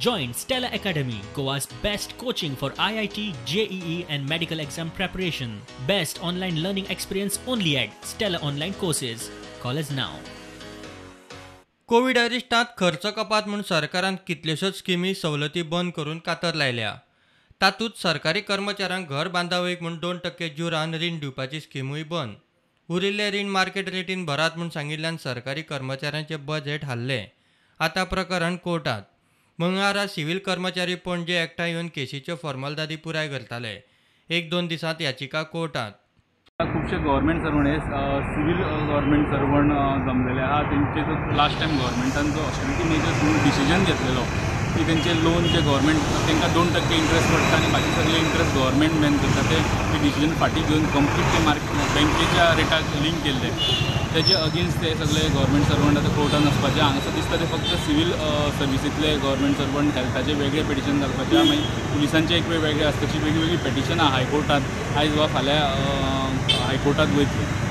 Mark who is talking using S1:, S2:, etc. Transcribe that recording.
S1: Join Stella Academy, Goa's best coaching for IIT, JEE and medical exam preparation. Best online learning experience only at Stella Online Courses. Call us now.
S2: COVID अरिश्टांत खर्च कपात म्हूण सरकारान कितल्योश्योच स्किमी सवलती बंद करून कातर लायल्या. तातूंत सरकारी कर्मचाऱ्यांक घर बांदावळीक म्हूण 2% जुरान रीण दिवपाची स्किमूय बंद. उरिल्ले रीण मार्केट रेटीन भरात म्हूण सांगिल्ल्यान सरकारी कर्मचाऱ्यांचे बजेट हाल्ले. आतां प्रकरण कोर्टांत. मंगळारा सिव्हील कर्मचारी पणजे एकठांय येवन केसीच्यो फॉर्मालिटी पुराय करताले. 1-2 दिसांत याचिका कोर्टांत.
S3: खुबशे government servant civil government servant जमलेले आहा. तेंचे जो लास्ट टायम गव्हर्मेंटान जो ऑस्टेरिटी मेजर्स म्हणून डिसिजन घेतलेलो की तेंचे लोन जे गव्हर्मेंट तांकां 2% इंट्रस्ट पडटा आनी बाकी सगळे इंट्रस्ट गव्हर्मेंट बॅन करता ते डिसिजन फाटीं घेवन कंप्लीट ते बँकेच्या रेटाक लिंक केल्ले. तेजे अगेन्स्ट ते सगळे गव्हर्मेंट सर्वंट आतां कोर्टान वचपाचे. हांगासर दिसता ते फक्त सिव्हील सर्विसींतले गव्हर्मेंट सर्वंट हेल्थाचे वेगळे पिटिशन घालपाचे, मागीर पुलिसांचे एक वेगळे आसता. तशी वेगळी वेगळी पिटिशनां हायकोर्टांत आयज वा फाल्यां हायकोर्टांत वयतली.